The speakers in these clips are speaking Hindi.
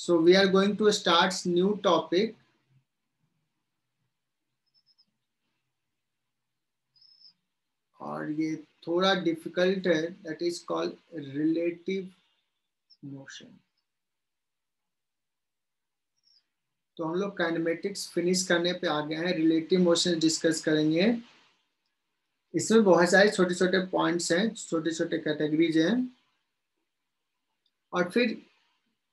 So we are going to start new topic. और ये थोड़ा डिफिकल्ट है, that is called relative motion. तो हम लोग काइनेमेटिक्स फिनिश करने पे आ गए हैं, रिलेटिव मोशन डिस्कस करेंगे. इसमें बहुत सारे छोटे छोटे पॉइंट्स हैं, छोटे छोटे कैटेगरीज हैं, और फिर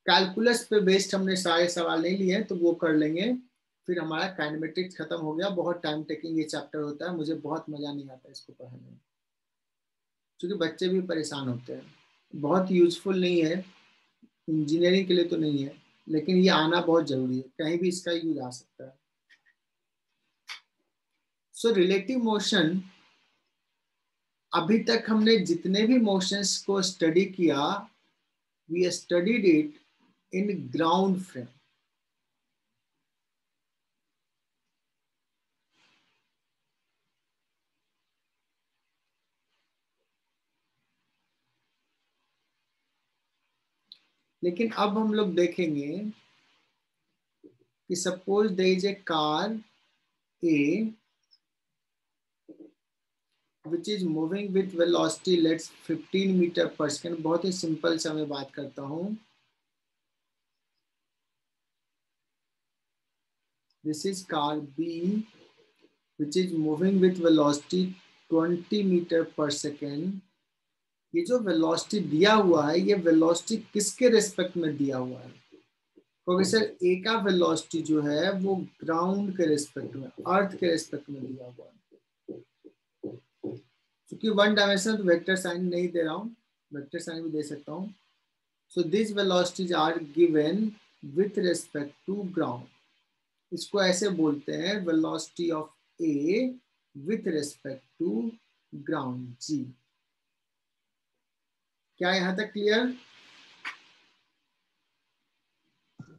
कैलकुलस पे बेस्ड हमने सारे सवाल नहीं लिए, तो वो कर लेंगे. फिर हमारा काइनेमेटिक्स खत्म हो गया. बहुत टाइम टेकिंग ये चैप्टर होता है, मुझे बहुत मजा नहीं आता इसको पढ़ने में, क्योंकि बच्चे भी परेशान होते हैं. बहुत यूजफुल नहीं है, इंजीनियरिंग के लिए तो नहीं है, लेकिन ये आना बहुत जरूरी है, कहीं भी इसका यूज आ सकता है. सो रिलेटिव मोशन, अभी तक हमने जितने भी मोशंस को स्टडी किया, we studied it in ground frame. लेकिन अब हम लोग देखेंगे कि suppose there is a car A which is moving with velocity let's 15 metre पर सेकेंड. बहुत ही सिंपल से मैं बात करता हूं. This is car B which is moving with velocity 20 metre पर सेकेंड. ये जो वेलोसिटी दिया हुआ है, ये वेलोसिटी किसके रेस्पेक्ट में दिया हुआ है? क्योंकि सर ए का वेलोसिटी जो है वो ग्राउंड के रेस्पेक्ट में, अर्थ के रेस्पेक्ट में दिया हुआ है. क्योंकि वन डायमेंशनल तो वेक्टर साइन नहीं दे रहा हूँ, वेक्टर साइन भी दे सकता हूँ. So this velocities are given with respect to ground. इसको ऐसे बोलते हैं velocity of A with respect to ground जी. क्या यहां तक clear?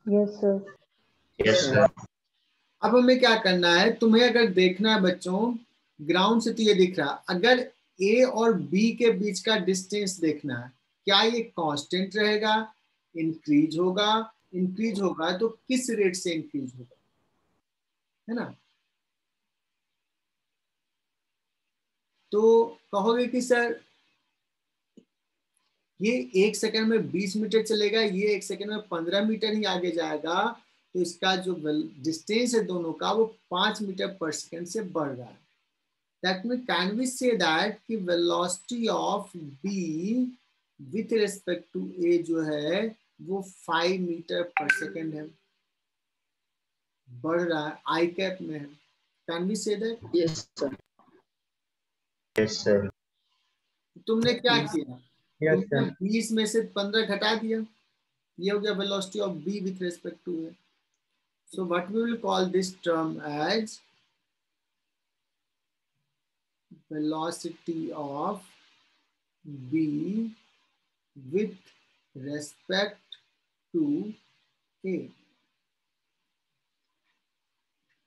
Yes sir. Yes sir. अब हमें क्या करना है, तुम्हें अगर देखना है बच्चों, ग्राउंड से तो ये दिख रहा, अगर ए और बी के बीच का डिस्टेंस देखना है, क्या ये कांस्टेंट रहेगा, इंक्रीज होगा? इंक्रीज होगा तो किस रेट से इंक्रीज होगा, है ना? तो कहोगे कि सर ये 1 सेकंड में 20 मीटर चलेगा, ये 1 सेकंड में 15 मीटर ही आगे जाएगा, तो इसका जो डिस्टेंस है दोनों का वो 5 मीटर पर सेकंड से बढ़ रहा है. That means can we say that कि velocity of B with respect to A जो है वो 5 मीटर पर सेकेंड है, बढ़ रहा है, आई कैप में है. Can we say that? Yes sir. Yes sir. तुमने क्या किया? Yes, तुमने 20 में से 15 घटा दिया, ये हो गया velocity of B with respect to A. So what we will call this term as velocity of B with respect to A,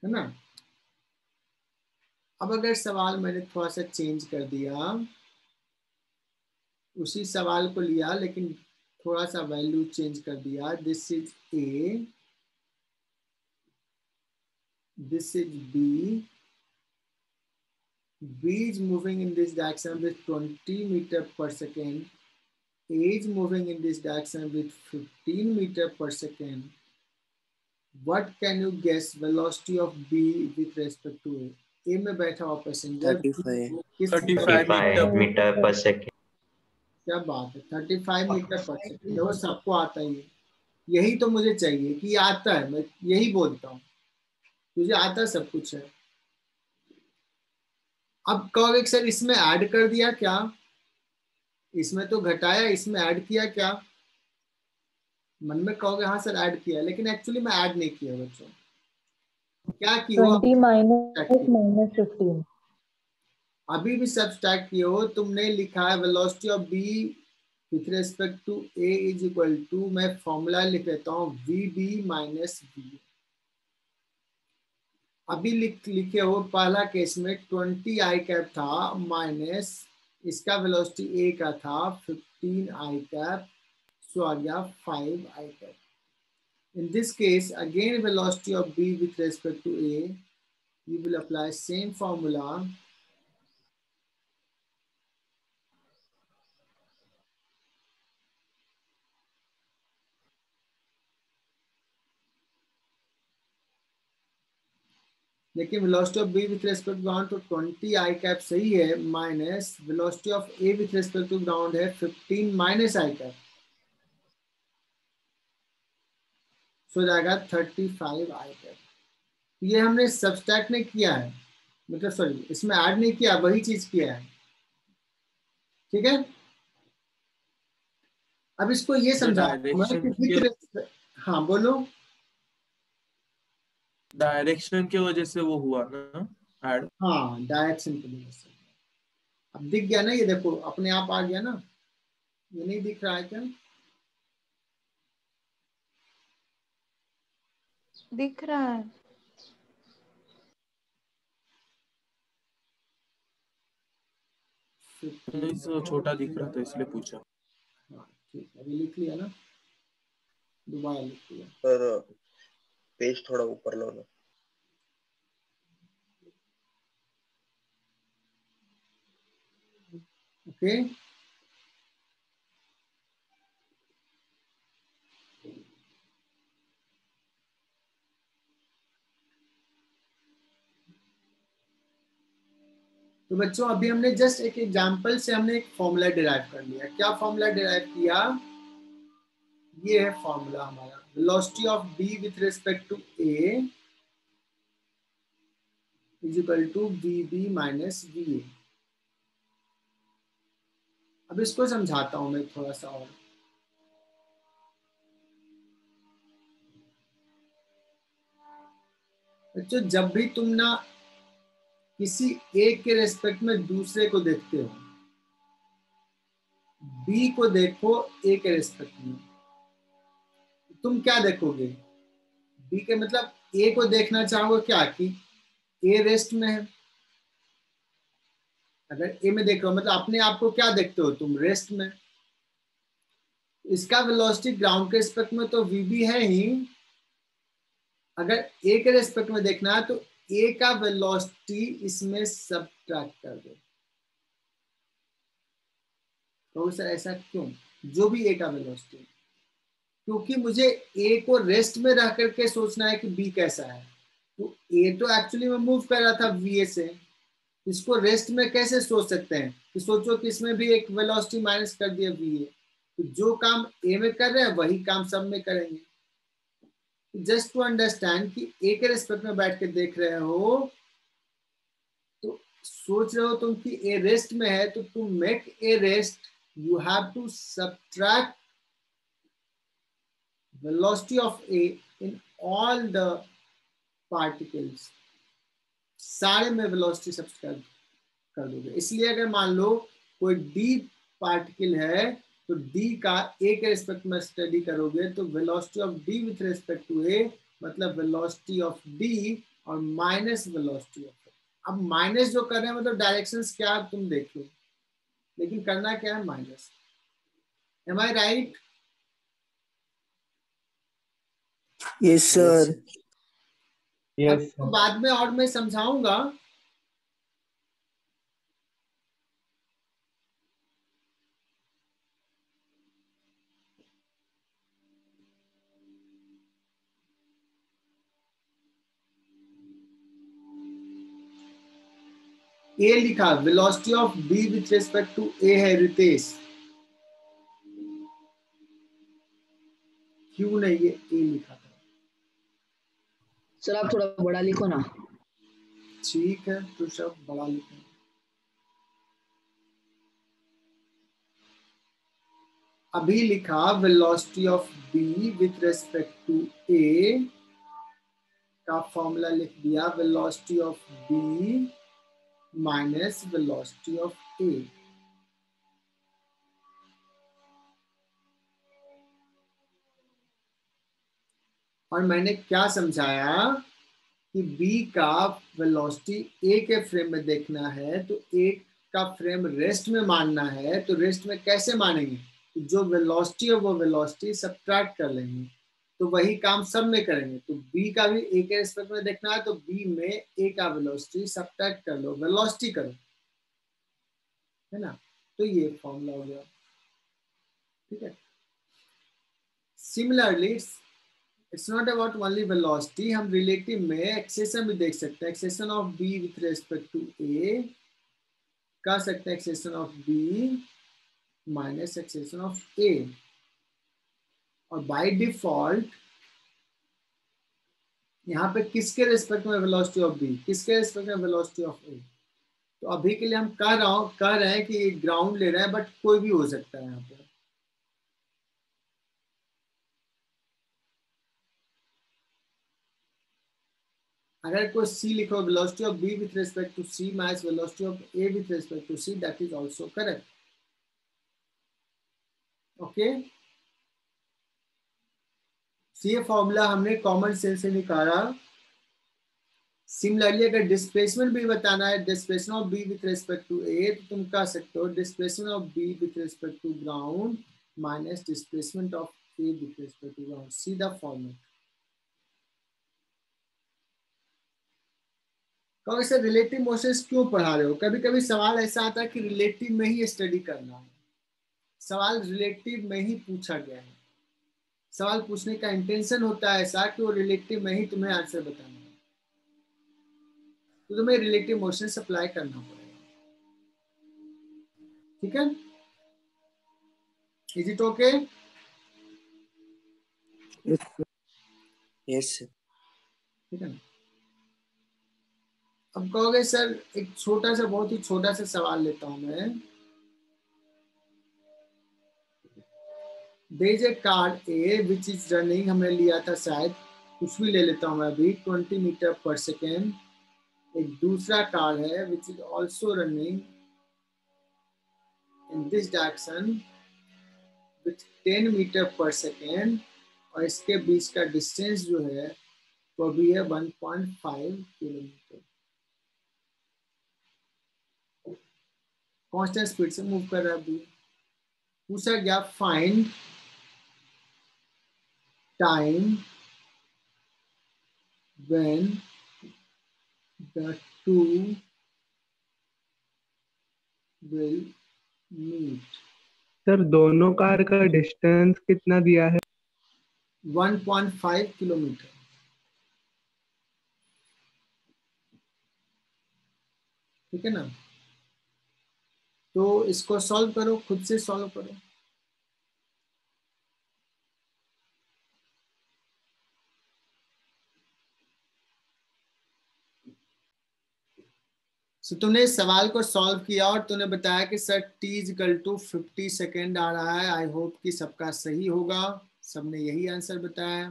है ना? अब अगर सवाल मैंने थोड़ा सा चेंज कर दिया, उसी सवाल को लिया लेकिन थोड़ा सा वैल्यू चेंज कर दिया. This is A, this is B. B is moving in this direction with 20 meter per second. A is moving in this direction with 15 meter per second. What can you guess velocity of B with respect to A? A में बैठा हुआ पैसेंजर 35 मीटर पर सेकेंड. क्या बात है, 35 मीटर पर सेकेंड. वो सबको आता ही है, यही तो मुझे चाहिए कि आता है. मैं यही बोलता हूँ, तुझे आता सब कुछ है. अब कहोगे सर इसमें ऐड कर दिया क्या, इसमें तो घटाया, इसमें ऐड किया क्या? मन में कहोगे हाँ सर ऐड किया, लेकिन एक्चुअली मैं ऐड नहीं किया बच्चों. क्या किया? 20 माइनस 15. अभी भी सब्सट्रैक्ट किए हो. तुमने लिखा है velocity of B with respect to A is equal to, मैं फॉर्मूला लिख लेता हूँ, वी बी माइनस बी. अभी लिखे हो पहला केस में 20 आई कैप था माइनस इसका वेलोसिटी ए का था 15 आई कैप, सो आ गया 5 आई cap. In this case, again velocity of b with respect to a, you will apply same formula. लेकिन velocity of B with respect to ground तो 20 आई कैप सही है, minus velocity of A with respect to ground है 15 माइनस आई कैप, सो जाएगा 35 आई कैप। ये हमने सब्सट्रैक्ट नहीं किया है, मतलब सॉरी इसमें ऐड नहीं किया, वही चीज किया है, ठीक है। अब इसको ये समझा, हाँ बोलो। डायरेक्शन की वजह से वो हुआ ना ऐड? हाँ डायरेक्शन की वजह से। अब दिख गया ना, ये देखो अपने आप आ गया ना, ये नहीं दिख रहा है क्या? दिख रहा है। छोटा दिख रहा था इसलिए पूछा। हाँ ठीक है, अभी लिख लिया ना, दोबारा लिख लिया। सर पेज थोड़ा ऊपर लो ना। ओके तो बच्चों अभी हमने जस्ट एक एग्जांपल से हमने एक फॉर्मूला डिराइव कर लिया। क्या फॉर्मूला डिराइव किया? ये है फॉर्मूला हमारा, velocity of B with respect to A is equal to V B minus V A. अब इसको समझाता हूं मैं थोड़ा सा और। बच्चों जब भी तुम ना किसी एक के रेस्पेक्ट में दूसरे को देखते हो, बी को देखो ए के रेस्पेक्ट में, तुम क्या देखोगे? बी के मतलब ए को देखना चाहोगे क्या कि ए रेस्ट में है। अगर ए में देख रहे हो मतलब अपने आप को क्या देखते हो तुम? रेस्ट में। इसका वेलोसिटी ग्राउंड के रेस्पेक्ट में तो वी बी है ही, अगर ए के रेस्पेक्ट में देखना है तो ए का वेलोसिटी इसमें सब्ट्रैक्ट कर दो। तो सर ऐसा क्यों? जो भी ए का वेलोसिटी, क्योंकि मुझे ए को रेस्ट में रह करके सोचना है कि बी कैसा है। तो ए तो एक्चुअली में मूव कर रहा था वी ए से, इसको रेस्ट में कैसे सोच सकते हैं कि सोचो कि इसमें भी एक वेलोसिटी माइनस कर दिया वी ए, तो जो काम ए में कर रहे हैं वही काम सब में करेंगे। जस्ट टू अंडरस्टैंड कि ए के रेस्पेक्ट में बैठ के देख रहे हो तो सोच रहे हो तुम कि ए रेस्ट में है, तो to make A rest you have to subtract velocity of A in all the particles, सारे में वेलोसिटी सब्सट्रैक्ट कर दोगे। इसलिए अगर मान लो कोई D पार्टिकल है तो D का A के रिस्पेक्ट में स्टडी करोगे तो velocity of D with respect to A मतलब वेलोसिटी ऑफ D और माइनस वेलोसिटी ऑफ A। अब माइनस जो कर रहे हैं मतलब डायरेक्शंस क्या तुम देख लो, लेकिन करना क्या है? Minus. Am I right? Yes sir. Yes तो बाद में और मैं समझाऊंगा। ए लिखा, velocity of B with respect to A है रितेश, क्यों नहीं ये ए लिखा था? सर आप थोड़ा बड़ा लिखो ना। ठीक है तो सब बड़ा लिखो। अभी लिखा velocity of B with respect to A का फॉर्मूला लिख दिया, velocity of B minus velocity of A. और मैंने क्या समझाया कि B का वेलोसिटी A के फ्रेम में देखना है तो A का फ्रेम रेस्ट में मानना है, तो रेस्ट में कैसे मानेंगे? तो जो वेलोसिटी है वो वेलोसिटी सब्ट्रैक्ट कर लेंगे। तो वही काम सब में करेंगे। तो b का भी a के रिस्पेक्ट में देखना है, तो b में a का वेलोसिटी सब्ट्रैक्ट कर लो, वेलोसिटी करो, है ना। तो ये फॉर्मूला हो गया, ठीक है। Similarly it's not about only velocity, हम रिलेटिव में एक्सेशन भी देख सकते हैं। Acceleration of b with respect to a कर सकते हैं, acceleration of b minus acceleration of a, और बाय डिफॉल्ट यहाँ पे किसके रिस्पेक्ट में वेलोसिटी ऑफ b, किसके रिस्पेक्ट में वेलोसिटी ऑफ a। तो अभी के लिए हम कह रहे हैं कि ग्राउंड ले रहे हैं, बट कोई भी हो सकता है यहाँ पे। अगर कोई c लिखो, velocity of b with respect to c minus velocity of a with respect to c, that is also correct. Okay, ये फॉर्मूला हमने कॉमन सेंस से निकाला। सिमिलरली अगर डिस्प्लेसमेंट भी बताना है, displacement of b with respect to a, तो तुम कह सकते हो displacement of b with respect to ground minus displacement of a with respect to ground. सीधा फॉर्मूला। कहोगे सर रिलेटिव मोशंस क्यों पढ़ा रहे हो? कभी कभी सवाल ऐसा आता है कि रिलेटिव में ही स्टडी करना है, सवाल रिलेटिव में ही पूछा गया है, सवाल पूछने का इंटेंशन होता है ऐसा कि वो रिलेटिव में ही तुम्हें आंसर बताना है, तो तुम्हें रिलेटिव मोशन अप्लाई करना पड़ेगा, ठीक है। Is it okay? यस ठीक है। अब कहोगे सर एक छोटा सा, बहुत ही छोटा सा सवाल लेता हूं मैं। There is a car A which is running, हमने लिया था शायद, कुछ भी ले लेता हूं मैं अभी, 20 मीटर पर सेकेंड। एक दूसरा कार है which is also running in this direction with 10 metre पर सेकेंड, और इसके बीच का डिस्टेंस जो है वो भी है 1.5 किलोमीटर। कांस्टेंट स्पीड से मूव कर रहा है अभी। पूछा गया find time when the two will meet। Sir दोनों कार का डिस्टेंस कितना दिया है? 1.5 किलोमीटर। ठीक है ना। तो इसको सॉल्व करो, खुद से सॉल्व करो। So, तुमने सवाल को सॉल्व किया और तुमने बताया कि sir t equal to 50 second आ रहा है। आई होप कि सबका सही होगा, सबने यही आंसर बताया।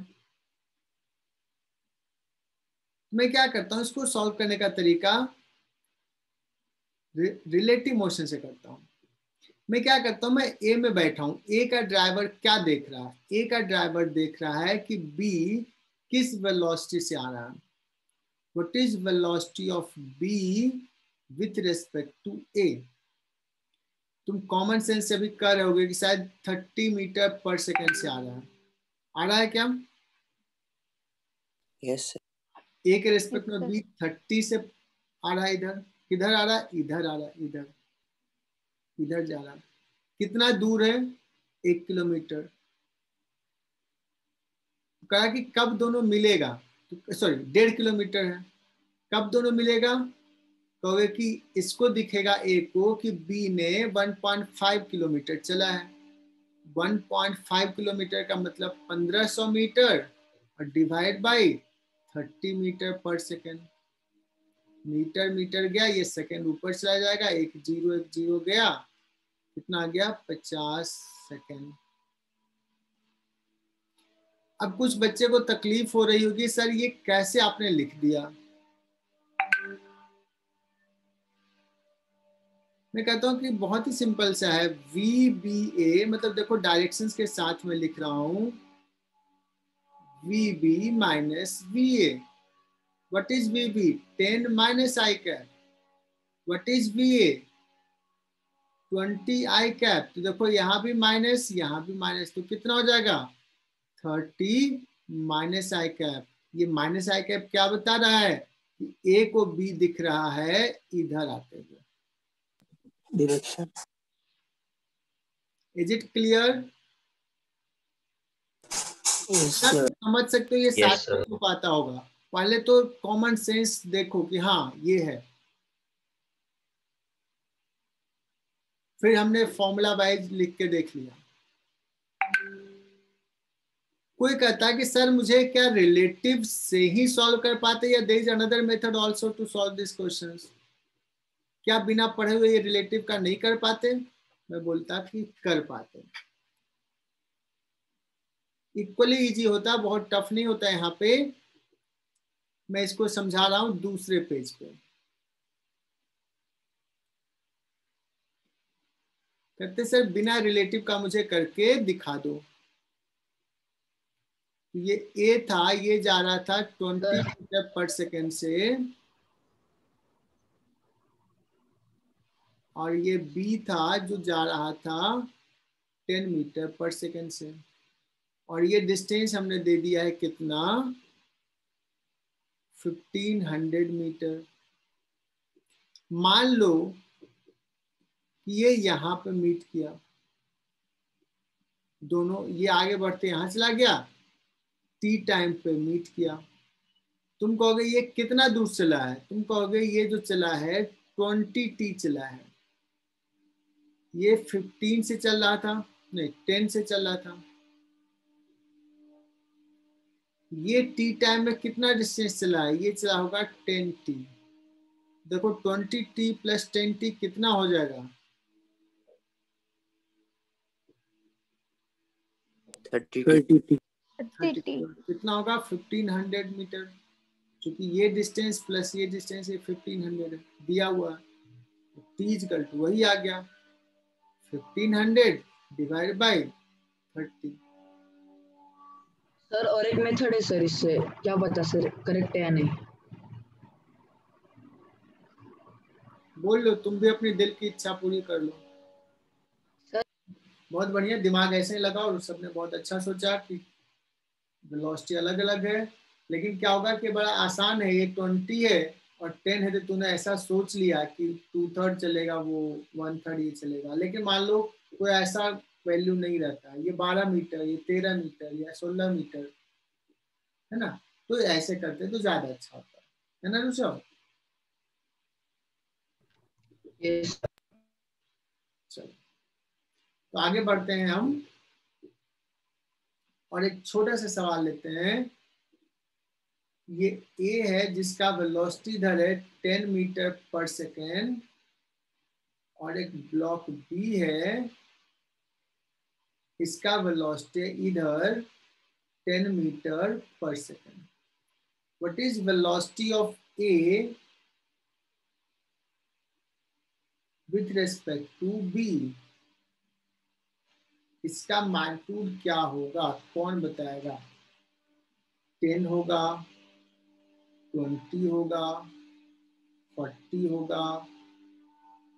मैं क्या करता हूं, इसको सॉल्व करने का तरीका रिलेटिव मोशन से करता हूं। मैं क्या करता हूं, मैं ए में बैठा हूं, ए का ड्राइवर क्या देख रहा है? ए का ड्राइवर देख रहा है कि बी किस वेलोसिटी से आ रहा है। What is velocity of B with respect to A? तुम कॉमन सेंस से भी कर रहे होगे कि शायद 30 मीटर पर सेकेंड से आ रहा है। आ रहा है क्या? यस ए के रिस्पेक्ट में बी 30 से आ रहा है। इधर किधर आ रहा है? इधर आ रहा है, इधर इधर जा रहा है। कितना दूर है? 1 किलोमीटर। कहा कि कब दोनों मिलेगा, तो सॉरी 1.5 किलोमीटर है। कब दोनों मिलेगा? कहोगे कि इसको दिखेगा ए को कि बी ने 1.5 किलोमीटर चला है। 1.5 किलोमीटर का मतलब 1500 मीटर और डिवाइड बाय 30 मीटर पर सेकेंड। मीटर मीटर गया, ये सेकेंड ऊपर चला जाएगा, एक जीरो गया, कितना आ गया? 50 सेकेंड। अब कुछ बच्चे को तकलीफ हो रही होगी, सर ये कैसे आपने लिख दिया? मैं कहता हूं कि बहुत ही सिंपल सा है। VBA मतलब देखो डायरेक्शंस के साथ में लिख रहा हूं, VB minus VA। What is VB? 10 minus I cap. What is VA? 20 i cap. तो देखो यहाँ भी माइनस, यहाँ भी माइनस, तो कितना हो जाएगा? 30 माइनस आई कैप, ये माइनस आई कैप क्या बता रहा है कि ए को बी दिख रहा है इधर आते हुए। डायरेक्शन। Is it clear? समझ सकते हो ये Yes, सारे sir. को पता होगा। पहले तो कॉमन सेंस देखो कि हाँ ये है, फिर हमने फॉर्मूला वाइज लिख के देख लिया। कोई कहता है कि सर मुझे क्या रिलेटिव से ही सॉल्व कर पाते या there is another method also to solve this questions? क्या बिना पढ़े हुए ये रिलेटिव का नहीं कर पाते? मैं बोलता कि कर पाते, इक्वली इजी होता, बहुत टफ नहीं होता। यहाँ पे मैं इसको समझा रहा हूं दूसरे पेज पे। कहते सर बिना रिलेटिव का मुझे करके दिखा दो। ये ए था, ये जा रहा था 20 मीटर पर सेकेंड से, और ये बी था जो जा रहा था 10 मीटर पर सेकेंड से, और ये डिस्टेंस हमने दे दिया है कितना, 1500 मीटर। मान लो कि ये यहाँ पे मीट किया, दोनों ये आगे बढ़ते यहाँ चला गया, टी टाइम पे मीट किया। तुम कहोगे ये कितना दूर चला है? तुम कहोगे ये जो चला है 20 टी चला है, ये 15 से चल रहा था, नहीं 10 से चल रहा था। ये टी टाइम में कितना डिस्टेंस चला है? ये चला होगा 10 टी। देखो 20 टी प्लस 10 टी कितना हो जाएगा? 30 कितना होगा? 1500 मीटर। क्योंकि ये डिस्टेंस प्लस ये डिस्टेंस ये 1500 है, दिया हुआ है, टी इक्वल टू वही आ गया 1500 डिवाइड बाय 30। सर और एक मेथड है सर, इससे क्या पता सर करेक्ट है या नहीं? बोल लो, तुम भी अपनी दिल की इच्छा पूरी कर लो। सर बहुत बढ़िया, दिमाग ऐसे ही लगा और सबने बहुत अच्छा सोचा कि वेलोसिटी अलग अलग है, लेकिन क्या होगा कि बड़ा आसान है, ये 20 है और 10 है, तो तूने ऐसा सोच लिया कि 2/3 चलेगा, वो 1/3 ये चलेगा। लेकिन मान लो कोई ऐसा वैल्यू नहीं रहता, ये 12 मीटर, ये 13 मीटर या 16 मीटर है ना, तो ऐसे करते तो ज्यादा अच्छा होता है ना रुचो? यस चलो तो आगे बढ़ते हैं हम, और एक छोटा सा सवाल लेते हैं। ये ए है जिसका वेलोसिटी इधर है 10 मीटर पर सेकेंड, और एक ब्लॉक बी है, इसका वेलोसिटी इधर 10 मीटर पर second. What is velocity of A with respect to B? इसका मैग्नीट्यूड क्या होगा, कौन बताएगा? 10 होगा, 20 होगा, 40 होगा,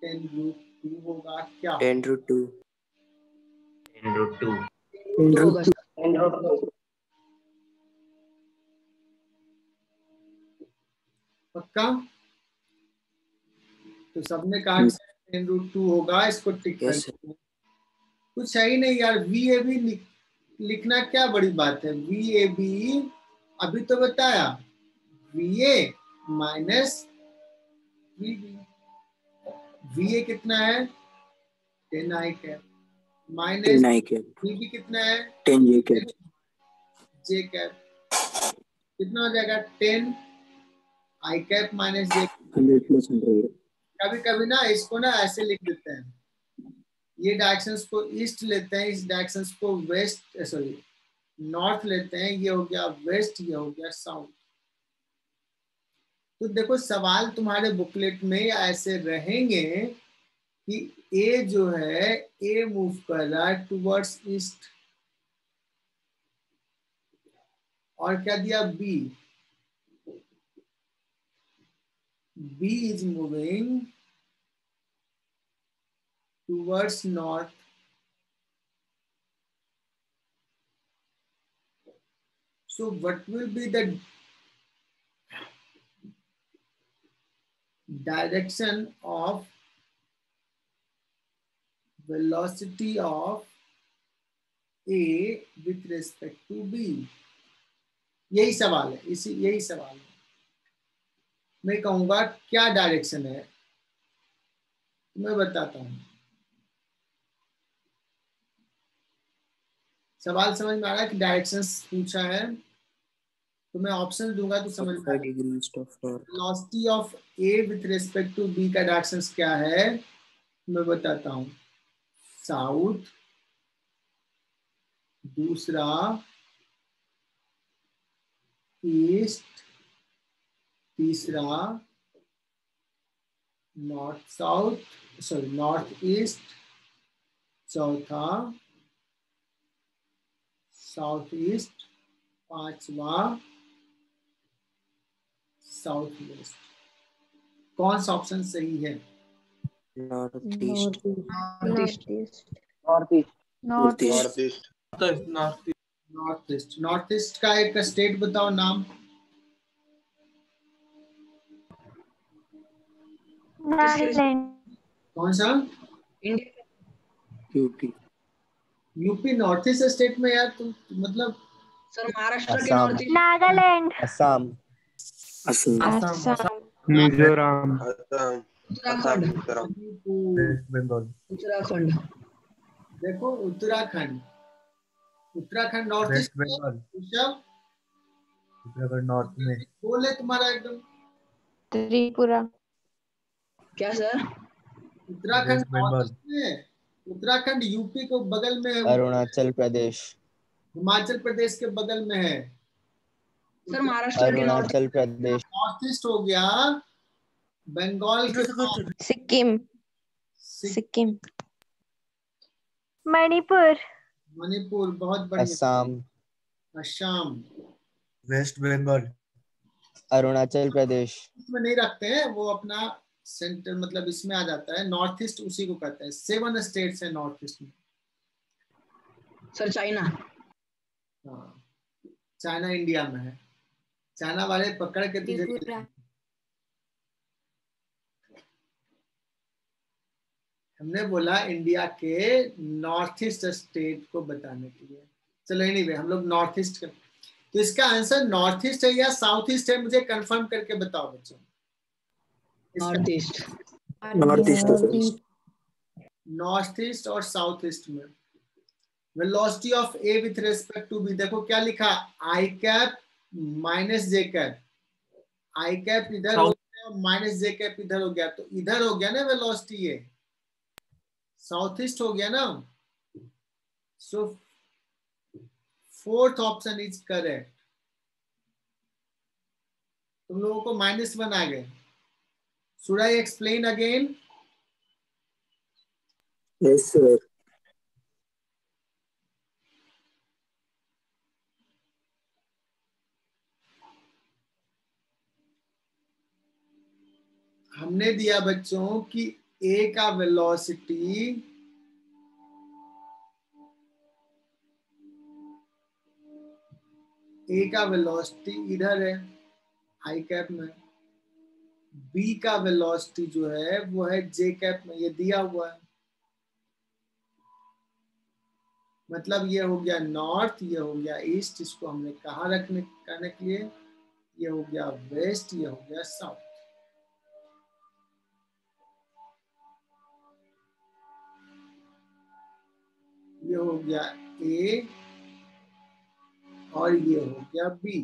10√2 होगा, क्या होगा? 10√2 10√2. होगा सर। पक्का? तो सबने कहा 10√2 होगा, इसको टिक कर यस देते हैं। कुछ है ही नहीं यार, वी ए बी लिखना क्या बड़ी बात है? वी ए बी अभी तो बताया, V A minus V B. V A कितना है? 10 आई कैप माइनस 10 आई कैप वी बी कितना है? 10 जे कैप जे कैप। कितना हो जाएगा? 10 आई कैप माइनस जे। 100 + 100। कभी कभी ना इसको ना ऐसे लिख देते हैं, ये डायरेक्शंस को ईस्ट लेते हैं, इस डायरेक्शंस को वेस्ट सॉरी नॉर्थ लेते हैं, ये हो गया वेस्ट, ये हो गया साउथ। तो देखो सवाल तुम्हारे बुकलेट में ऐसे रहेंगे कि ए जो है, ए मूव कर रहा है टुवर्ड्स ईस्ट, और क्या दिया? B, B is moving towards north, So what will be the direction of velocity of A with respect to B? यही सवाल है, यही सवाल है। मैं कहूंगा क्या डायरेक्शन है, मैं बताता हूं। सवाल समझ में आ रहा है कि डायरेक्शंस पूछा है, तो मैं ऑप्शन दूंगा तो समझ में आएगा। Velocity of A with respect to B का डायरेक्शंस क्या है, मैं बताता हूं। साउथ, दूसरा ईस्ट, तीसरा north south, sorry north east, चौथा साउथ ईस्ट, पांचवा साउथ वेस्ट। कौन सा ऑप्शन सही है? North east. North east. North east. North east. North east का एक स्टेट बताओ नाम। कौन सा? UP. UP north east state में यार, तुम मतलब सर महाराष्ट्र के north east. Nagaland, Assam. Mizoram, Uttarakhand. Waste Bengal. Uttarakhand. देखो Uttarakhand, Uttarakhand north west east में। बंगाल। ऋषभ उत्तराखंड नॉर्थ में। बोले तुम्हारा एकदम। त्रिपुरा, क्या sir? Uttarakhand west north Bengal. East में। उत्तराखंड यूपी को बगल में है, अरुणाचल प्रदेश, हिमाचल प्रदेश के बगल में है। सर महाराष्ट्र के north Arunachal Pradesh, north east हो गया बंगाल के पास। सिक्किम, सिक्किम, मणिपुर, मणिपुर, बहुत बढ़िया। असम, असम। वेस्ट बंगाल। अरुणाचल प्रदेश। इसमें नहीं रखते हैं, वो अपना सेंटर मतलब इसमें आ जाता है। नॉर्थ ईस्ट उसी को कहते हैं। 7 स्टेट्स है नॉर्थ ईस्ट में। Sir China. हाँ, चाइना इंडिया में है। चाइना वाले पकड़ के तुझे त्रिपुरा, हमने बोला इंडिया के नॉर्थ ईस्ट स्टेट को बताने के लिए। चलो एनीवे हम लोग नॉर्थ ईस्ट का, तो इसका आंसर नॉर्थ ईस्ट है या साउथ ईस्ट है, मुझे कंफर्म करके बताओ बच्चों। North east. North east. North east और साउथ ईस्ट में velocity of A with respect to B, देखो क्या लिखा, I cap minus J cap. I cap इधर हो गया, माइनस जे कैप इधर हो गया, तो इधर हो गया ना वेलोसिटी ए, साउथ ईस्ट हो गया ना। सो फोर्थ ऑप्शन इज करेक्ट। तुम लोगों को -1 आ गए। Should I explain again? Yes sir. हमने दिया बच्चों कि ए का वेलोसिटी इधर है आई कैप में, बी का वेलोसिटी जो है वो है जे कैप में, ये दिया हुआ है। मतलब ये हो गया नॉर्थ, ये हो गया ईस्ट, इसको हमने कहाँ करने के लिए, ये हो गया वेस्ट, ये हो गया साउथ। ये हो गया ए और ये हो गया बी।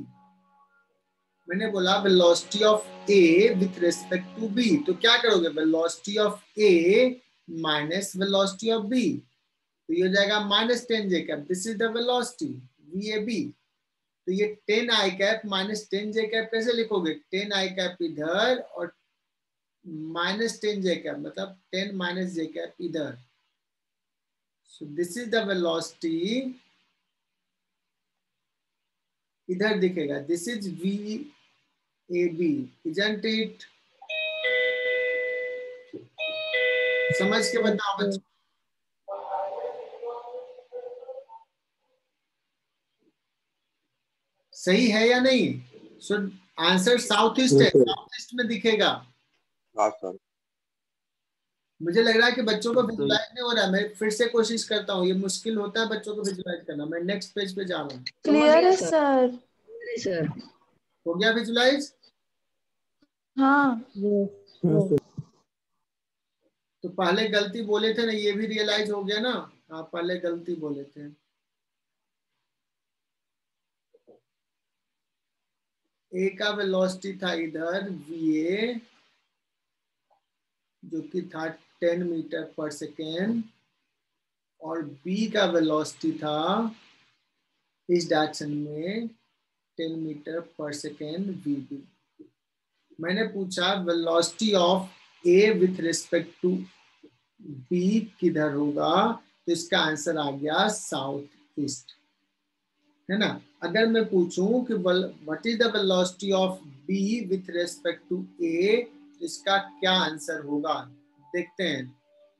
मैंने बोला velocity of A with respect to B, तो क्या करोगे, velocity of A minus velocity of B, तो ये हो जाएगा -10 J cap. This is the velocity V A B. तो ये 10 आई कैप माइनस 10 जे कैप कैसे लिखोगे, 10 आई कैप इधर और -10 जे कैप, मतलब 10 माइनस जे कैप इधर। So this is the velocity, इधर दिखेगा, this is V A B, isn't it? समझ के बताओ बच्चों। सही है या नहीं? सो आंसर साउथ ईस्ट है, साउथ ईस्ट में दिखेगा। हाँ सर। मुझे लग रहा है कि बच्चों को विजुलाइज नहीं हो रहा है। मैं फिर से कोशिश करता हूँ, ये मुश्किल होता है बच्चों को विजुलाइज करना। मैं नेक्स्ट पेज पे जा रहा हूँ। क्लियर है सर। सर हो गया विजुलाइज? हाँ तो पहले गलती बोले थे ना, ये भी रियलाइज हो गया ना? हाँ पहले गलती बोले थे। ए का वेलोसिटी था इधर va, जो कि था 10 मीटर पर सेकेंड, और b का वेलोसिटी था इस डायरेक्शन में 10 मीटर पर सेकेंड vb। मैंने पूछा velocity of a with respect to b किधर होगा, तो इसका आंसर आ गया साउथ ईस्ट, है ना? अगर मैं पूछूं कि what is the velocity of b with respect to a, इसका क्या आंसर होगा? देखते हैं,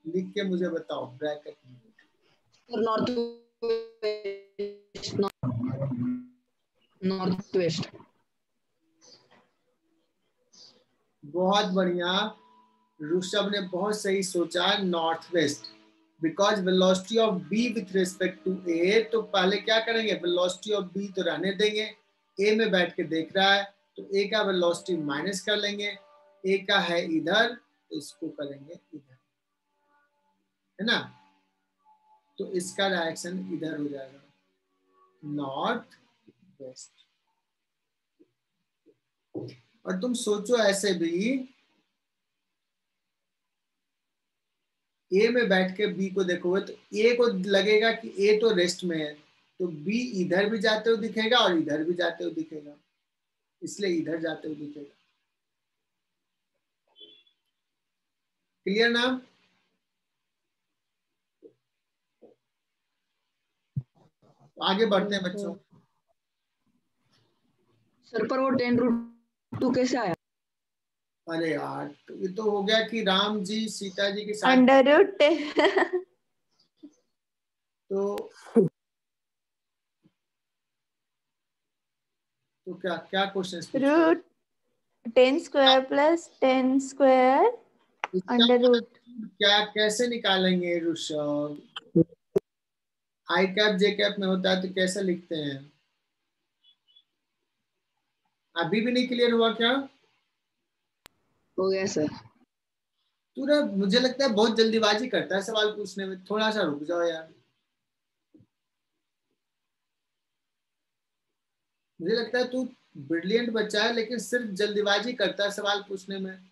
लिख के मुझे बताओ ब्रैकेट में। North west, north west. बहुत बढ़िया, ऋषभ ने बहुत सही सोचा, north west. Because velocity of b with respect to a, तो पहले क्या करेंगे, वेलोसिटी ऑफ b तो रहने देंगे, a में बैठ के देख रहा है तो a का वेलोसिटी माइनस कर लेंगे, a का है इधर तो इसको करेंगे इधर, है ना? तो इसका डायरेक्शन इधर हो जाएगा, नॉर्थ वेस्ट। और तुम सोचो ऐसे भी, ए में बैठ के बी को देखोगे तो ए को लगेगा कि ए तो रेस्ट में है, तो बी इधर भी जाते हुए दिखेगा और इधर भी जाते हुए दिखेगा, इसलिए इधर जाते हुए दिखेगा। क्लियर ना? आगे बढ़ते हैं बच्चों। सर पर वो 10√2 कैसे आया? अरे यार, तो ये तो हो गया कि राम जी सीता जी के साथ, √10 तो क्या क्या क्वेश्चन √10² + 10² √. क्या कैसे निकालेंगे ऋषभ? आई कैप जे कैप में होता है तो कैसे लिखते हैं? अभी भी नहीं क्लियर हुआ क्या? हो गया सर। पूरा मुझे लगता है बहुत जल्दीबाजी करता है सवाल पूछने में, थोड़ा सा रुक जाओ यार। मुझे लगता है तू ब्रिलियंट बच्चा है लेकिन सिर्फ जल्दीबाजी करता है सवाल पूछने में।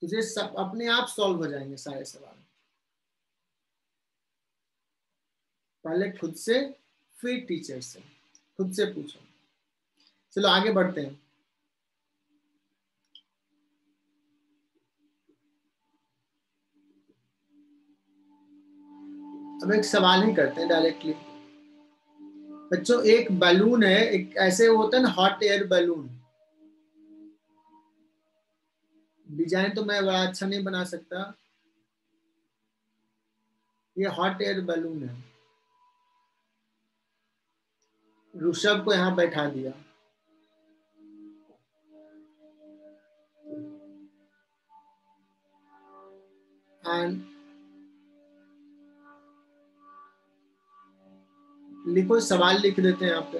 तुझे सब अपने आप सॉल्व हो जाएंगे सारे सवाल, पहले खुद से फिर टीचर से, खुद से पूछो। चलो आगे बढ़ते हैं। अब एक सवाल ही करते हैं डायरेक्टली। बच्चों एक बैलून है, एक ऐसे होता है ना हॉट एयर बैलून, डिजाइन तो मैं बड़ा अच्छा नहीं बना सकता, ये हॉट एयर बैलून है। ऋषभ को यहाँ बैठा दिया, एंड लिखो, सवाल लिख देते हैं यहाँ पे,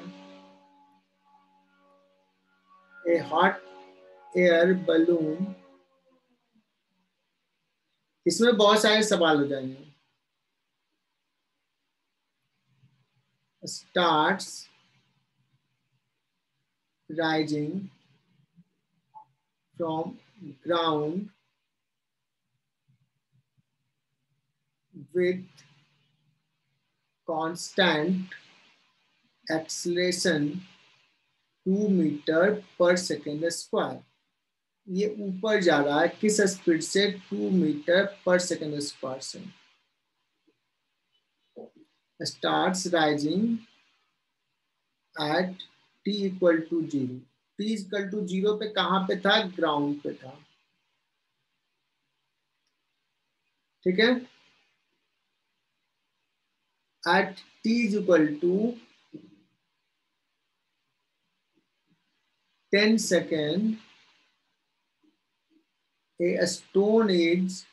ए हॉट एयर बैलून। इसमें बहुत सारे सवाल हो जाएंगे। Starts rising from ground with constant acceleration 2 metre पर सेकेंड स्क्वायर। ये ऊपर जा रहा है किस स्पीड से? 2 मीटर पर सेकेंड स्क्वायर से। Starts rising at t equal to 0। t equal to 0 पे कहां पे था? ग्राउंड पे था, ठीक है? at t is equal to 10 second, a stone is,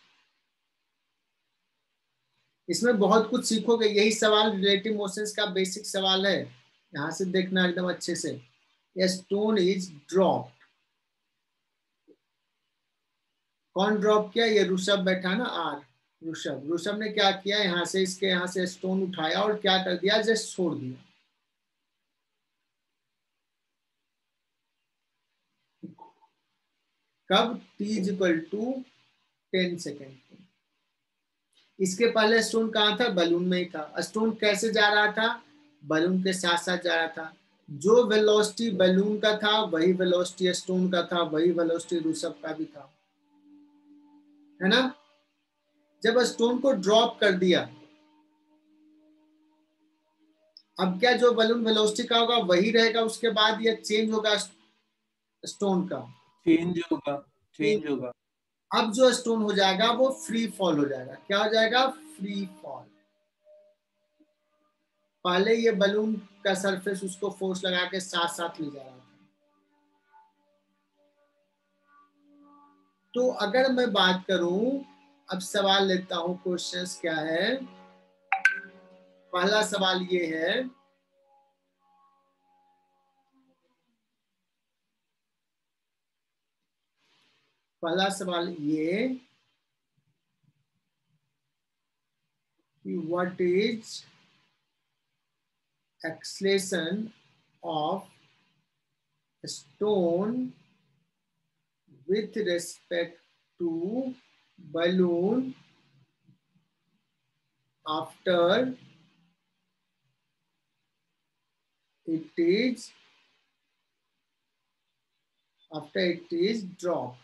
इसमें बहुत कुछ सीखोगे, यही सवाल रिलेटिव मोशंस का बेसिक सवाल है, यहां से देखना एकदम अच्छे से। ए स्टोन इज ड्रॉप, कौन ड्रॉप किया? ये ऋषभ बैठा ना, आर ऋषभ। ऋषभ ने क्या किया, यहाँ से इसके यहाँ से स्टोन उठाया और क्या कर दिया, जस्ट छोड़ दिया। कब? t is equal to 10 second. इसके पहले स्टोन कहाँ था? बलून में ही था। स्टोन कैसे जा रहा था? बलून के साथ साथ जा रहा था। जो वेलोसिटी बलून का था वही वेलोसिटी स्टोन का था, वही वेलोसिटी ऋषभ का भी था, है ना। जब स्टोन को ड्रॉप कर दिया, अब क्या जो बलून वेलोसिटी का होगा वही रहेगा, उसके बाद ये चेंज होगा स्टोन का, चेंज होगा। अब जो स्टोन हो जाएगा वो फ्री फॉल हो जाएगा। क्या हो जाएगा? Free fall. पहले ये बलून का सरफेस उसको फोर्स लगा के साथ साथ ले जा रहा था। तो अगर मैं बात करूं, अब सवाल लेता हूं, क्वेश्चंस क्या है। पहला सवाल ये है, पहला सवाल ये कि what is acceleration of stone with respect to balloon after it is dropped।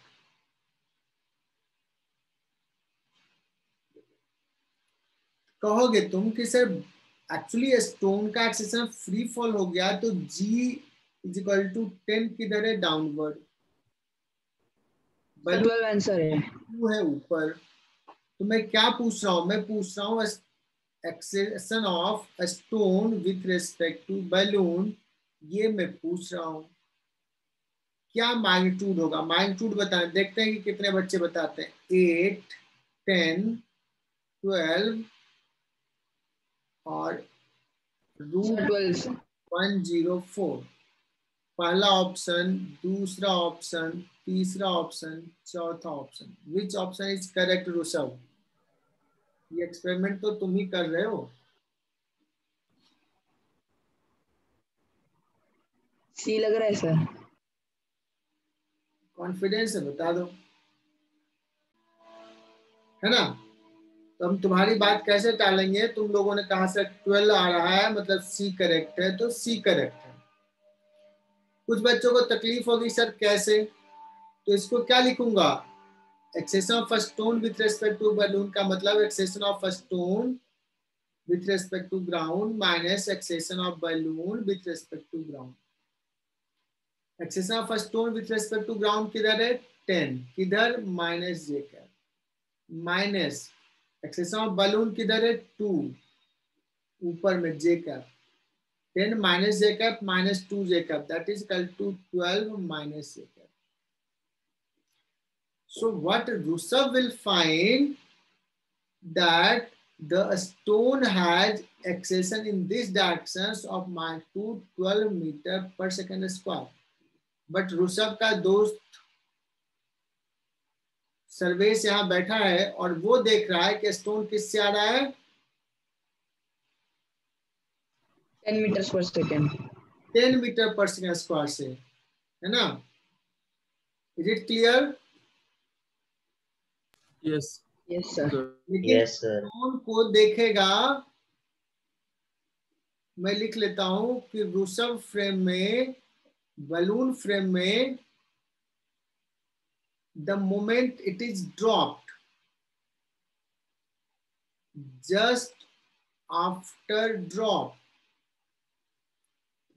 कहोगे तुम कि सर एक्चुअली स्टोन का एक्सेलेरेशन फ्री फॉल हो गया तो g इज इक्वल टू 10 किधर है? डाउनवर्ड। बलून आंसर है ऊपर। तो मैं क्या पूछ रहा हूं? मैं पूछ रहा हूं acceleration of stone with respect to balloon, ये मैं पूछ रहा हूं। क्या मैग्नीट्यूड होगा? मैग्नीट्यूड बताएं, देखते हैं कि कितने बच्चे बताते हैं। 8, 10, 12 और √104। पहला ऑप्शन, दूसरा ऑप्शन, तीसरा ऑप्शन, चौथा option. Which option is correct Rishabh? ये एक्सपेरिमेंट तो तुम ही कर रहे हो। सी लग रहा है सर। कॉन्फिडेंस है, बता दो, है ना। तो हम तुम्हारी बात कैसे टालेंगे? तुम लोगों ने कहा से 12 आ रहा है, मतलब सी करेक्ट है, तो सी करेक्ट है। कुछ बच्चों को तकलीफ होगी सर कैसे, तो इसको क्या लिखूंगा? Acceleration of a stone with respect to balloon का मतलब acceleration of a stone with respect to ground minus acceleration of balloon with respect to ground। acceleration of a stone with respect to ground किधर है? 10, किधर? Minus j cap, minus acceleration of balloon किधर है? 2, ऊपर में j cap. 10 minus j cap minus 2 j cap, that is equal to 12 minus j cap। So what Rushabh will find that the stone has acceleration in this directions of magnitude 12 meter per second square। But Rishabh का दोस्त सर्वेश यहाँ बैठा है और वो देख रहा है कि स्टोन किससे आ रहा है? 10 meters per second। 10 मीटर पर सेकेंड स्क्वायर से, है ना। Is it clear? Yes sir. लेकिन स्टोन को देखेगा, मैं लिख लेता हूं कि ऋषभ फ्रेम में, बलून फ्रेम में, the moment it is dropped, just after drop,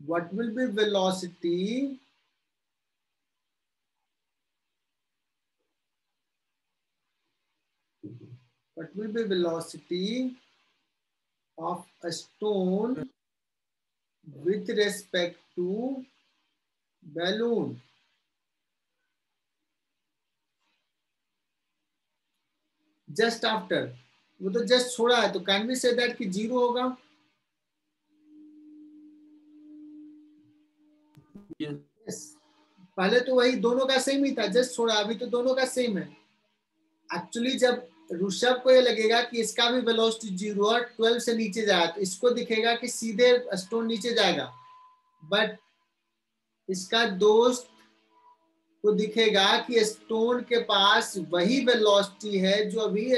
what will be velocity? What will be velocity of a stone with respect to balloon. Just after, वो तो जस्ट छोड़ा है, तो कैन वी से दैट कि 0 होगा? Yes. पहले तो वही दोनों का सेम ही था, जस्ट छोड़ा, अभी तो दोनों का सेम है। एक्चुअली जब ऋषभ को ये लगेगा कि इसका भी वेलोसिटी 0 और 12 से नीचे जाएगा, तो इसको दिखेगा कि सीधे स्टोन नीचे जाएगा, बट इसका दोस्त को दिखेगा कि स्टोन के पास वही वेलोसिटी है जो अभी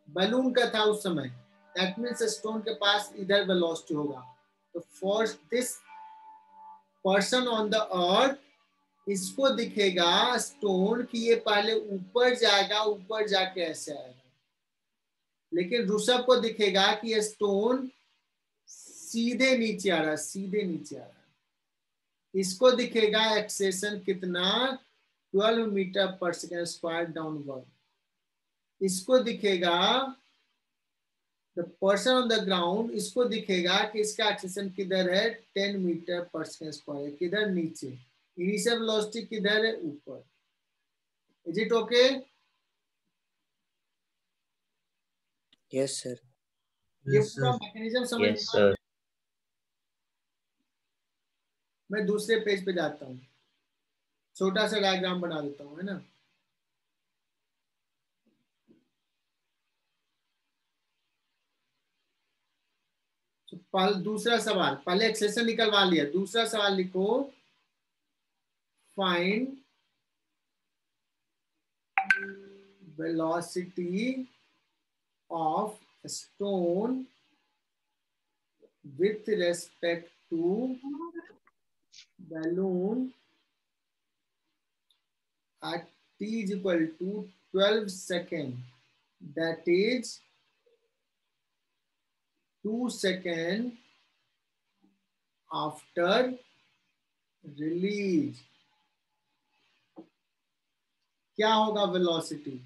बलून का था उस समय। दैट मीन्स स्टोन के पास इधर वेलोसिटी होगा। तो for this person on the earth, इसको दिखेगा स्टोन कि ये पहले ऊपर जाएगा, ऊपर जाके ऐसे आएगा, लेकिन ऋषभ को दिखेगा कि ये स्टोन सीधे नीचे आ रहा है, सीधे नीचे आ रहा है। इसको दिखेगा एक्सेशन कितना, 12 मीटर पर सेकेंड स्क्वायर डाउनवर्ड। इसको दिखेगा the person on the ground, इसको दिखेगा कि इसका एक्सेशन किधर है, 10 मीटर पर सेकेंड स्क्वायर, किधर, नीचे। इनिशियल वेलोसिटी किधर है, ऊपर। Is it okay? Yes, sir. ये पूरा मैकेनिज्म समझ में Yes, आ रहा है? sir. मैं दूसरे पेज पे जाता हूँ, छोटा सा डायग्राम बना देता हूँ, है ना। दूसरा सवाल, पहले एक्सेशन निकलवा लिया, दूसरा सवाल लिखो, find velocity of stone with respect to balloon at t is equal to 12 seconds, that is 2 seconds after release। क्या होगा velocity?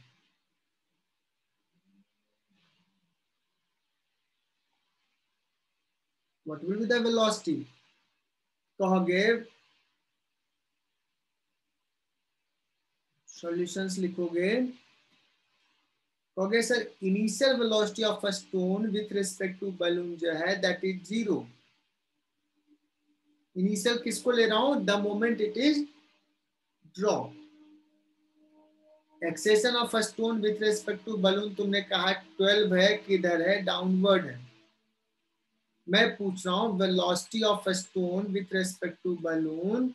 What will be the velocity? कहोगे, सॉल्यूशंस लिखोगे, कहोगे sir initial velocity of a stone with respect to balloon जो है दैट इज 0। इनिशियल किसको ले रहा हूं, the moment it is draw. Acceleration of a stone with respect to balloon तुमने कहा 12 है, किधर है, डाउनवर्ड है। मैं पूछ रहा हूँ velocity of a stone with respect to balloon,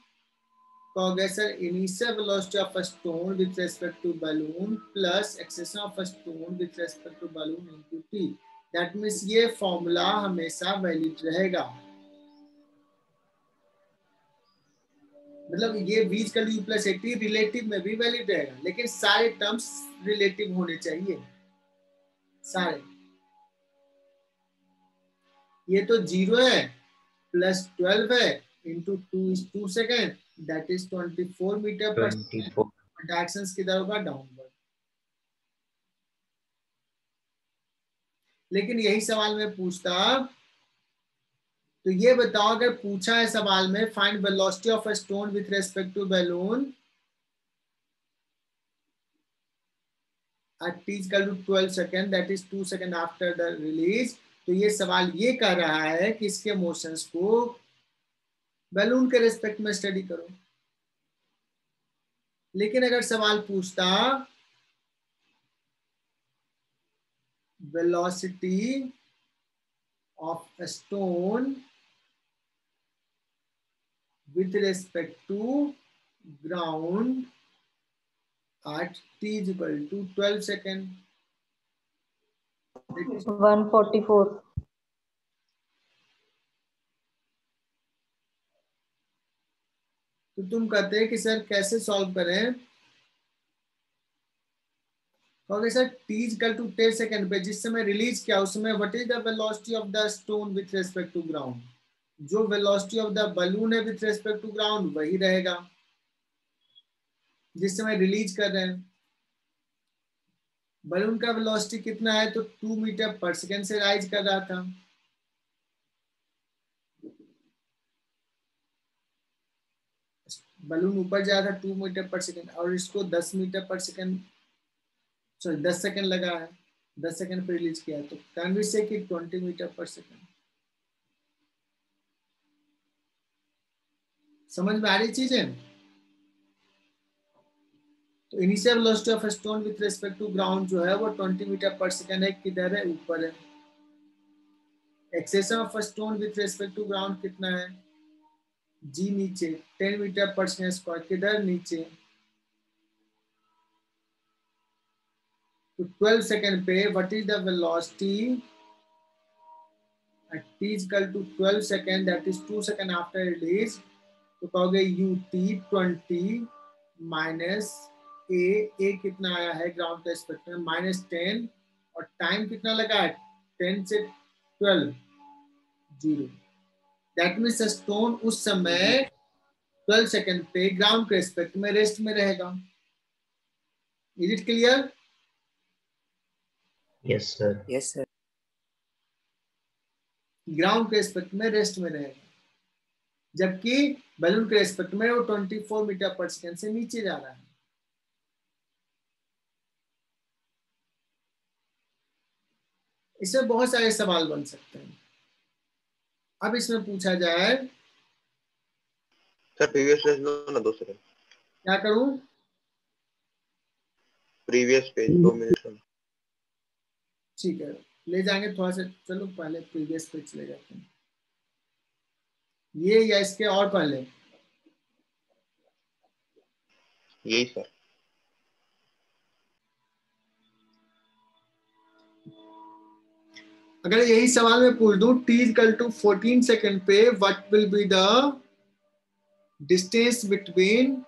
कहोगे sir initial velocity of a stone with respect to balloon plus acceleration of a stone with respect to balloon into T. That means ये फॉर्मूला हमेशा वैलिड रहेगा, मतलब ये v equal to u plus at relative में भी वैलिड रहेगा, लेकिन सारे टर्म्स रिलेटिव होने चाहिए, सारे। ये तो 0 है प्लस 12 है into 2 is 2 second, that is 24 metre पर सेकेंड। 24. डायरेक्शंस किधर होगा, डाउनवर्ड। लेकिन यही सवाल में पूछता, तो ये बताओ अगर पूछा है सवाल में find velocity of a stone with respect to balloon at t equal to 12 second, that is 2 second after the release, तो ये सवाल ये कह रहा है कि इसके मोशंस को बैलून के रिस्पेक्ट में स्टडी करो। लेकिन अगर सवाल पूछता velocity of a stone with respect to ground at t is equal to 12 second, 144। तो तुम कहते हैं कि सर कैसे सॉल्व करें, कहोगे sir t is equal to 10 second पे जिस समय रिलीज किया उस समय what is the velocity of the stone with respect to ground, जो वेलोसिटी ऑफ द बलून है विथ रिस्पेक्ट टू ग्राउंड वही रहेगा जिस समय रिलीज कर रहे हैं। बलून का वेलोसिटी कितना है, तो 2 मीटर पर सेकेंड से राइज कर रहा था, बलून ऊपर जा रहा था 2 मीटर पर सेकेंड और इसको 10 मीटर पर सेकेंड, सॉरी 10 सेकेंड लगा है, 10 सेकेंड पे रिलीज किया, तो कैन वी से कि 20 मीटर पर सेकेंड। समझ में आ रही चीजें? तो initial velocity of stone with respect to ground जो है वो 20 मीटर पर सेकेंड है, किधर है? ऊपर है। Acceleration of stone with respect to ground कितना है? जी नीचे 10 मीटर पर सेकेंड स्क्वायर, किधर? नीचे। तो 12 सेकेंड पे what is the velocity at t is equal to 12 second, that is 2 second after release, तो कहोगे ut 20 माइनस ए कितना आया है ग्राउंड के रिस्पेक्ट में? -10, और टाइम कितना लगा है? 10 से 12, 0। दैट मीन्स स्टोन उस समय 12 सेकेंड पे ग्राउंड के रिस्पेक्ट में रेस्ट में रहेगा। Is it clear? Yes sir. Yes sir. Ground के रिस्पेक्ट में रेस्ट में रहेगा, जबकि बैलून के रिस्पेक्ट में वो 24 मीटर पर सेकेंड से नीचे जा रहा है। इसमें बहुत सारे सवाल बन सकते हैं। अब इसमें पूछा जाए, सर प्रीवियस पेज लो ना 2 सेकंड। क्या करूं? प्रीवियस पेज 2 मिनट का। ठीक है, ले जाएंगे थोड़ा सा। चलो पहले प्रीवियस पे चले जाते हैं, ये या इसके और पहले? यही सर। अगर यही सवाल में पूछ दूं t इक्वल टू 14 सेकेंड पे what will be the distance between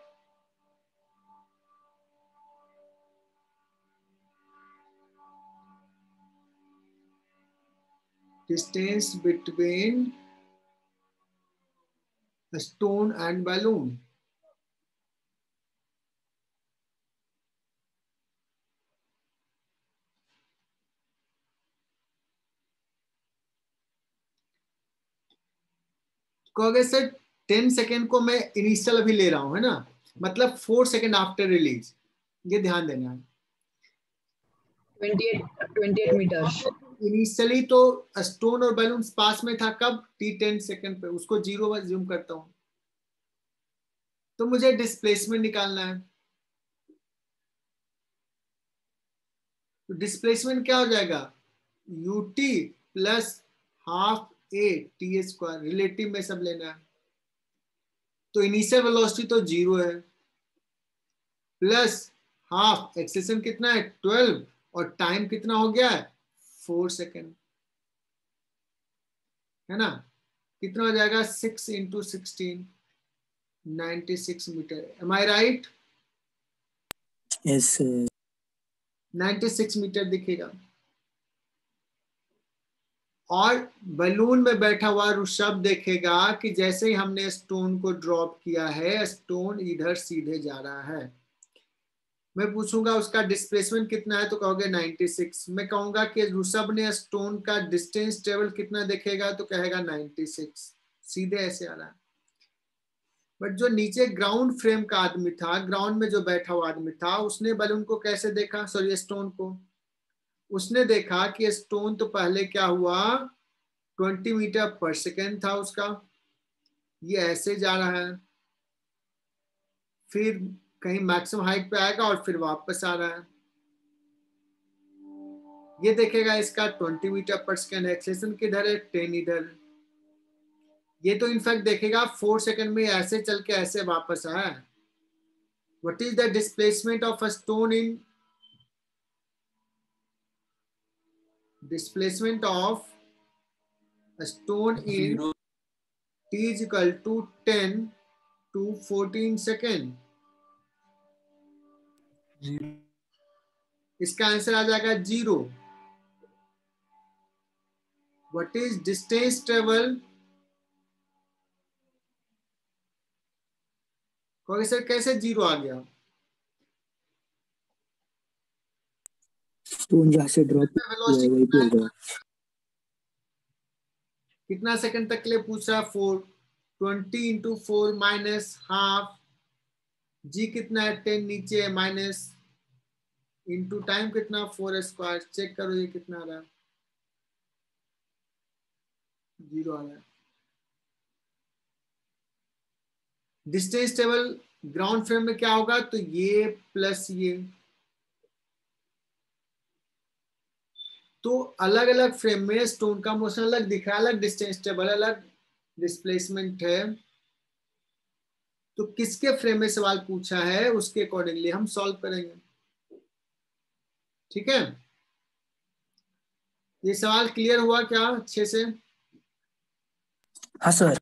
a stone and balloon? कहोगे सर 10 सेकेंड को मैं इनिशियल अभी ले रहा हूं, है ना, मतलब 4 सेकेंड आफ्टर रिलीज। ये ध्यान देना है। 28 मीटर्स। इनिशियली तो स्टोन और बैलून पास में था, कब? t 10 सेकेंड पे, उसको 0 पर जूम करता हूं, तो मुझे डिस्प्लेसमेंट निकालना है। तो डिस्प्लेसमेंट क्या हो जाएगा? ut plus half a t square, relative में सब लेना है। तो इनिशियल वेलोसिटी तो 0 है, प्लस हाफ एक्सेलेरेशन कितना है? 12, और टाइम कितना हो गया है? 4 सेकेंड, है ना। कितना हो जाएगा? 6 into 16, 96 metre. M I right? Yes sir. 96 metre दिखेगा। और बलून में बैठा हुआ ऋषभ देखेगा कि जैसे ही हमने स्टोन को ड्रॉप किया है, स्टोन इधर सीधे जा रहा है। मैं पूछूंगा उसका डिस्प्लेसमेंट कितना है, तो कहोगे 96। मैं कहूंगा कि ऋषभ ने स्टोन का डिस्टेंस ट्रेवल कितना देखेगा, तो कहेगा 96। सीधे ऐसे आ रहा है। बट जो नीचे ग्राउंड फ्रेम का आदमी था, ग्राउंड में जो बैठा हुआ आदमी था, उसने बलून को कैसे देखा? सॉरी, स्टोन को। उसने देखा कि स्टोन तो पहले क्या हुआ, 20 मीटर पर सेकेंड था उसका, ये ऐसे जा रहा है, फिर कहीं मैक्सिमम हाइट पे आएगा और फिर वापस आ रहा है। ये देखेगा इसका 20 मीटर पर सेकेंड, एक्सेलेरेशन किधर है? 10 इधर। ये तो इनफैक्ट देखेगा 4 सेकेंड में ऐसे चल के ऐसे वापस आया। What is the displacement of a stone in displacement of a stone in t is equal to 10 to 14 second? इसका आंसर आ जाएगा 0। What is distance travel? कहोगे सर कैसे 0 आ गया? स्टोन जहाँ से ड्रॉप किया वही पे होगा। कितना सेकंड तक के लिए पूछ रहा? 4। 20 इंटू 4 माइनस हाफ जी कितना है 10 नीचे है माइनस इंटू टाइम कितना 4 चेक करो ये कितना आ रहा है 0 आ रहा है। डिस्टेंस टेबल ग्राउंड फ्रेम में क्या होगा तो ये प्लस ये, तो अलग अलग फ्रेम में स्टोन का मोशन अलग दिख रहा है, अलग डिस्टेंस टेबल अलग डिस्प्लेसमेंट है, तो किसके फ्रेम में सवाल पूछा है उसके अकॉर्डिंगली हम सॉल्व करेंगे। ठीक है, ये सवाल क्लियर हुआ क्या अच्छे से? हाँ सर।